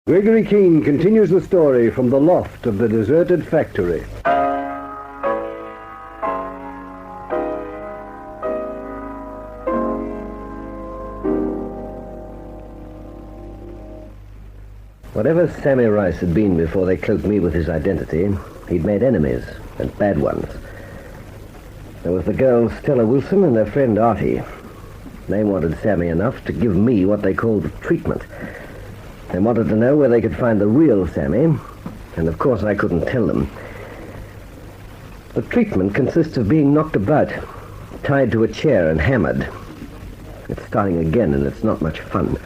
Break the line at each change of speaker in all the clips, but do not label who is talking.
Gregory Keene continues the story from the loft of the deserted factory.
Whatever Sammy Rice had been before they cloaked me with his identity, he'd made enemies, and bad ones. There was the girl Stella Wilson and her friend Artie. They wanted Sammy enough to give me what they called treatment. They wanted to know where they could find the real Sammy, and of course I couldn't tell them. The treatment consists of being knocked about, tied to a chair and hammered. It's starting again, and it's not much fun.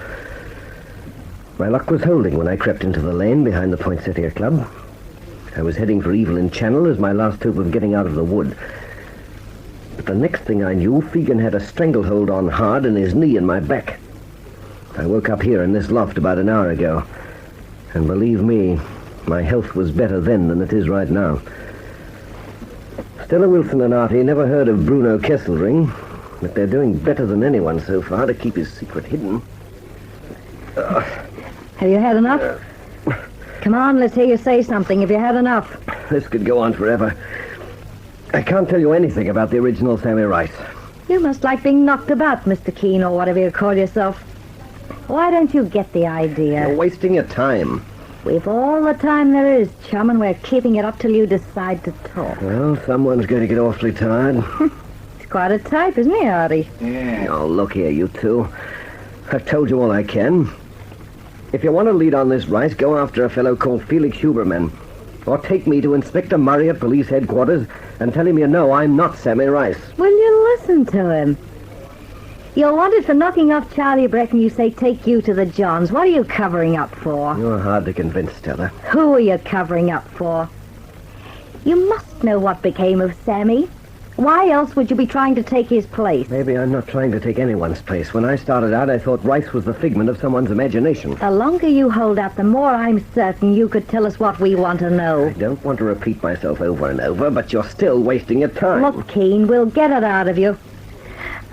My luck was holding when I crept into the lane behind the Poinsettia Club. I was heading for Evelyn Channel as my last hope of getting out of the wood. But the next thing I knew, Fegan had a stranglehold on hard and his knee in my back. I woke up here in this loft about an hour ago. And believe me, my health was better then than it is right now. Stella Wilson and Artie never heard of Bruno Kesselring, but they're doing better than anyone so far to keep his secret hidden.
Have you had enough? Come on, let's hear you say something. Have you had enough?
This could go on forever. I can't tell you anything about the original Sammy Rice.
You must like being knocked about, Mr. Keene, or whatever you call yourself. Why don't you get the idea?
You're wasting your time.
We've all the time there is, chum, and we're keeping it up till you decide to talk.
Well, someone's going to get awfully tired.
He's quite a type, isn't he, Artie?
Yeah. Oh, look here, you two. I've told you all I can. If you want to lead on this Rice, go after a fellow called Felix Huberman. Or take me to Inspector Murray at police headquarters and tell him you know I'm not Sammy Rice.
Will you listen to him? You're wanted for knocking off Charlie Breck, and you say take you to the Johns. What are you covering up for?
You're hard to convince, Stella.
Who are you covering up for? You must know what became of Sammy. Why else would you be trying to take his place?
Maybe I'm not trying to take anyone's place. When I started out, I thought Rice was the figment of someone's imagination.
The longer you hold out, the more I'm certain you could tell us what we want to know.
I don't want to repeat myself over and over, but you're still wasting your time.
Look, Keene, we'll get it out of you.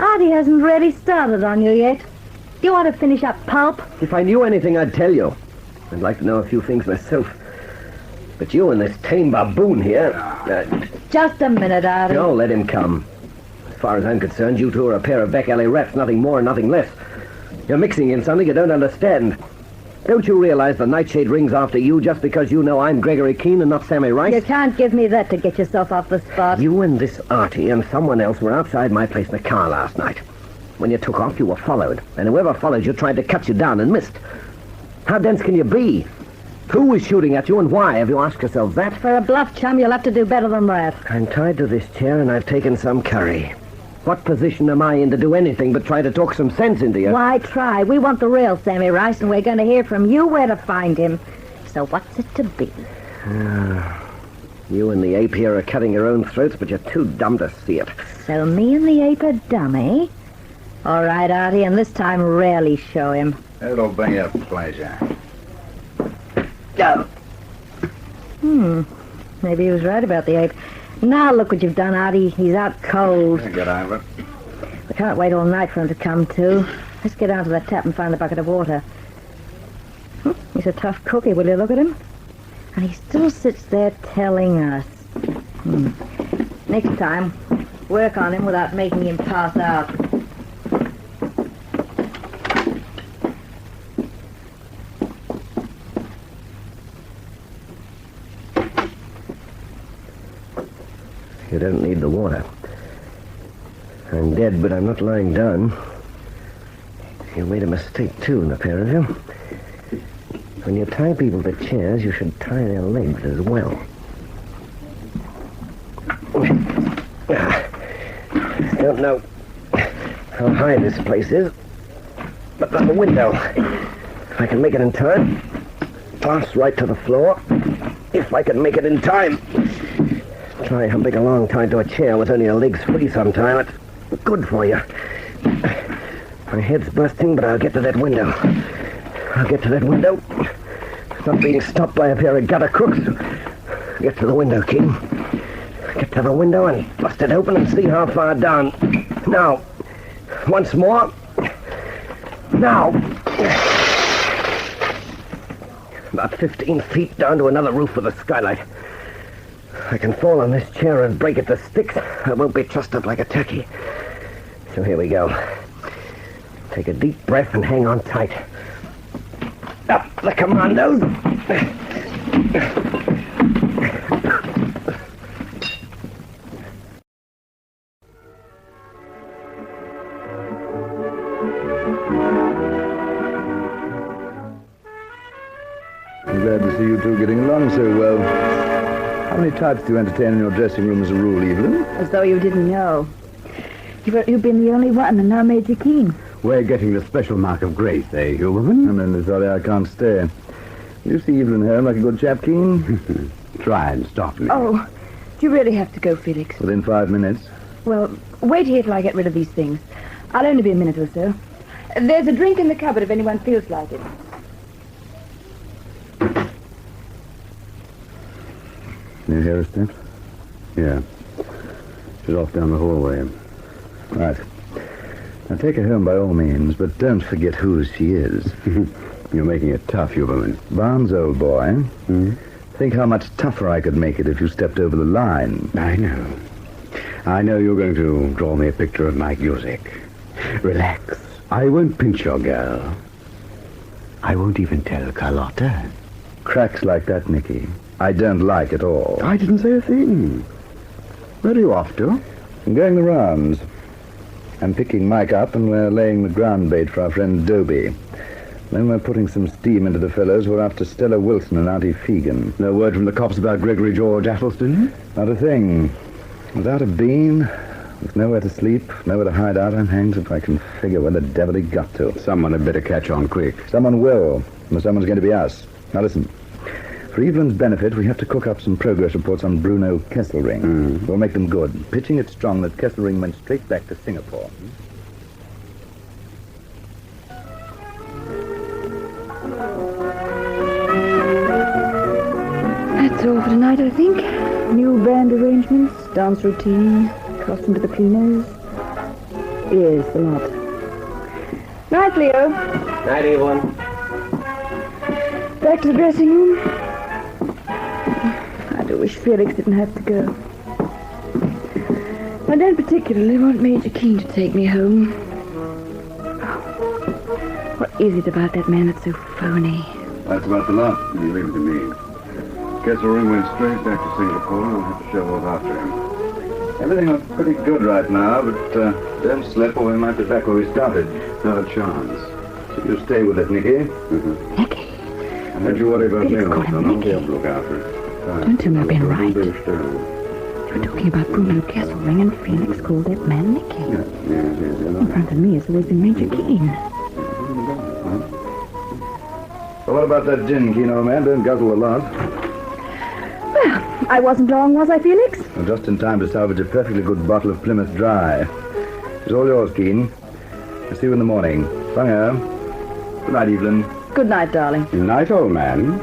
Artie hasn't really started on you yet. Do you want to finish up pulp?
If I knew anything, I'd tell you. I'd like to know a few things myself. But you and this tame baboon here...
Just a minute, Artie.
No, let him come. As far as I'm concerned, you two are a pair of back alley rats, nothing more, nothing less. You're mixing in something you don't understand. Don't you realize the NightShade rings after you just because you know I'm Gregory Keene and not Sammy Rice?
You can't give me that to get yourself off the spot.
You and this Artie and someone else were outside my place in a car last night. When you took off, you were followed. And whoever followed you tried to cut you down and missed. How dense can you be? Who was shooting at you and why? Have you asked yourself that?
For a bluff, chum, you'll have to do better than that.
I'm tied to this chair and I've taken some curry. What position am I in to do anything but try to talk some sense into you?
Why try? We want the real Sammy Rice, and we're going to hear from you where to find him. So what's it to be?
You and the ape here are cutting your own throats, but you're too dumb to see it.
So me and the ape are dumb, eh? All right, Artie, and this time really show him.
It'll bring you pleasure.
Go.
Maybe he was right about the ape. Now look what you've done, Artie. He's out cold.
Get over it.
We can't wait all night for him to come to. Let's get down to the tap and find a bucket of water. He's a tough cookie. Will you look at him? And he still sits there telling us. Next time, work on him without making him pass out.
You don't need the water. I'm dead, but I'm not lying down. You made a mistake, too, the pair of you. When you tie people to chairs, you should tie their legs as well. I don't know how high this place is, but there's a window. If I can make it in time, pass right to the floor. If I can make it in time. Try humping along tied to a chair with only your legs free sometime. It's good for you. My head's bursting, but I'll get to that window. I'll get to that window. It's not being stopped by a pair of gutter crooks. Get to the window, King. Get to the window and bust it open and see how far down. Now. Once more. Now. About 15 feet down to another roof with a skylight. I can fall on this chair and break it to sticks. I won't be trussed up like a turkey. So here we go. Take a deep breath and hang on tight. Up the commandos.
I'm glad to see you two getting along so well. How many types do you entertain in your dressing room as a rule, Evelyn?
As though you didn't know. You've been the only one, and now Major Keene.
We're getting the special mark of grace, eh, you woman?
I'm only sorry I can't stay. You see Evelyn home like a good chap, Keene?
Try and stop me.
Oh, do you really have to go, Felix?
Within 5 minutes.
Well, wait here till I get rid of these things. I'll only be a minute or so. There's a drink in the cupboard if anyone feels like it.
Can you hear her steps?
Yeah. She's off down the hallway.
Right. Now take her home by all means, but don't forget whose she is.
You're making it tough, you woman.
Barnes, old boy. Think how much tougher I could make it if you stepped over the line.
I know. I know you're going to draw me a picture of Mike Yuzik. Relax. I won't pinch your girl. I won't even tell Carlotta.
Cracks like that, Nicky, I don't like at all.
I didn't say a thing. Where are you off to?
I'm going the rounds. I'm picking Mike up and we're laying the ground bait for our friend Dobie. Then we're putting some steam into the fellows who are after Stella Wilson and Auntie Fegan.
No word from the cops about Gregory George Athelston?
Not a thing. Without a bean, with nowhere to sleep, nowhere to hide out, I'm hanged if I can figure where the devil he got to.
Someone had better catch on quick.
Someone will, and someone's going to be us. Now listen. For Evelyn's benefit, we have to cook up some progress reports on Bruno Kesselring. We'll make them good, pitching it strong that Kesselring went straight back to Singapore.
That's all for tonight, I think. New band arrangements, dance routine, costume to the cleaners. Yes, the lot. Night, Leo.
Night, Evelyn.
Back to the dressing room. I do wish Felix didn't have to go. I don't particularly want Major Keene to take me home. What is it about that man that's so phony?
That's about the lot. You leave it to me. Kesselring went straight back to Singapore. We'll have to shove off after him.
Everything looks pretty good right now, but don't slip or we might be back where we started.
Not a chance.
So you stay with it, Nicky.
Nicky?
And don't you worry about me,
Felix,
old
call him
son. I'll be
Nicky.
able to look after it.
Don't tell me I've been right.
You're
You're talking about Bruno Kesselring and Felix called that man Nicky.
Yes.
In front of me has always been Major Keene.
Well, what about that gin, Keene, old man? Don't guzzle a lot.
Well, I wasn't wrong, was I, Felix?
Well, just in time to salvage a perfectly good bottle of Plymouth Dry. It's all yours, Keene. I'll see you in the morning. Bye. Good night, Evelyn.
Good night, darling.
Night, old man.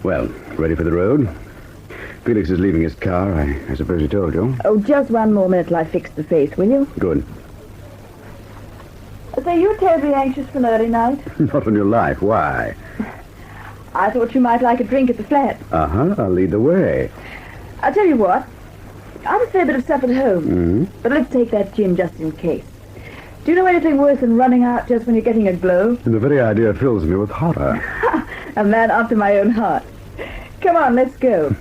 Well, ready for the road? Felix is leaving his car. I suppose he told you.
Oh, just one more minute till I fix the face, will you?
Good.
So you're terribly anxious for an early night?
Not on your life. Why?
I thought you might like a drink at the flat.
Uh-huh. I'll lead the way.
I'll tell you what. I'll have a fair bit of stuff at home. But let's take that gin just in case. Do you know anything worse than running out just when you're getting a glow?
And the very idea fills me with horror.
A man after my own heart. Come on, let's go.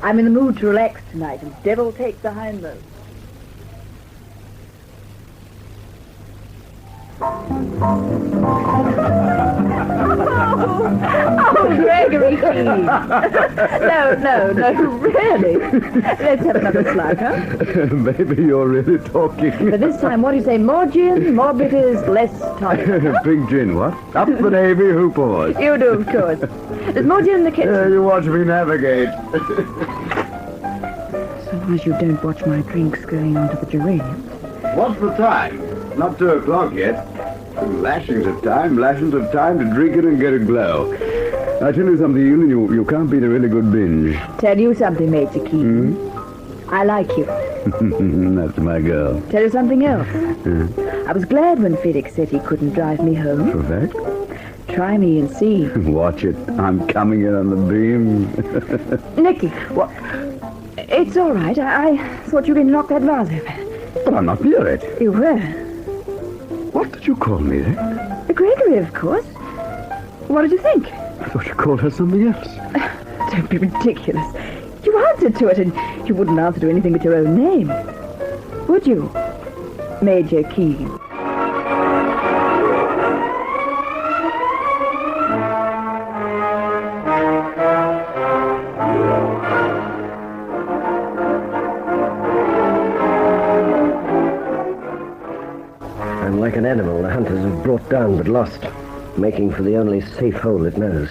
I'm in the mood to relax tonight, and devil take the hindmost. Oh, Gregory, please. No, really. Let's have another slug, huh?
Maybe you're really talking.
But this time, what do you say? More gin, more bitters, less tonic.
Big gin, what? Up the Navy, who pours?
You do, of course. There's more gin in the kitchen.
You watch me navigate.
So long as you don't watch my drinks going onto the geranium.
What's the time? Not 2 o'clock yet. Lashings of time to drink it and get a glow. I tell you something, Evelyn, you can't beat a really good binge.
Tell you something, Major Keene. I like you.
That's my girl.
Tell you something else. I was glad when Felix said he couldn't drive me home.
For a fact?
try me and see.
Watch it. I'm coming in on the beam.
Nicky, what? It's all right. I thought you were going to knock that vase over.
But I'm not near it.
You were.
What did you call me then?
Gregory, of course. What did you think?
I thought you called her something else.
Don't be ridiculous. You answered to it, and you wouldn't answer to anything but your own name. Would you, Major Keene?
I'm like an animal the hunters have brought down but lost, making for the only safe hole it knows.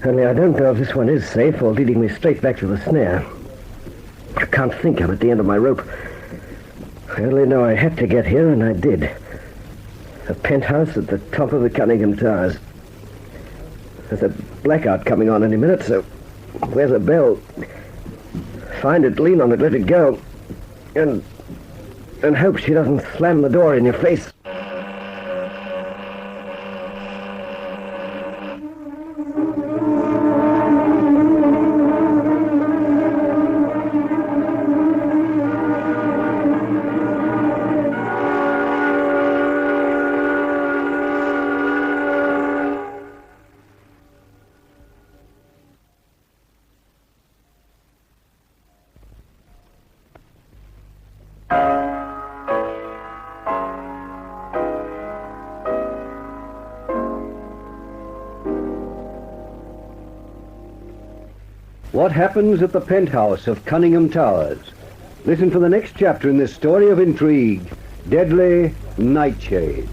Only I don't know if this one is safe or leading me straight back to the snare. I can't think I'm at the end of my rope. I only know I had to get here, and I did. A penthouse at the top of the Cunningham Towers. There's a blackout coming on any minute, so where's a bell? Find it, lean on it, let it go. And hope she doesn't slam the door in your face.
What happens at the penthouse of Cunningham Towers? Listen for the next chapter in this story of intrigue, Deadly Nightshade.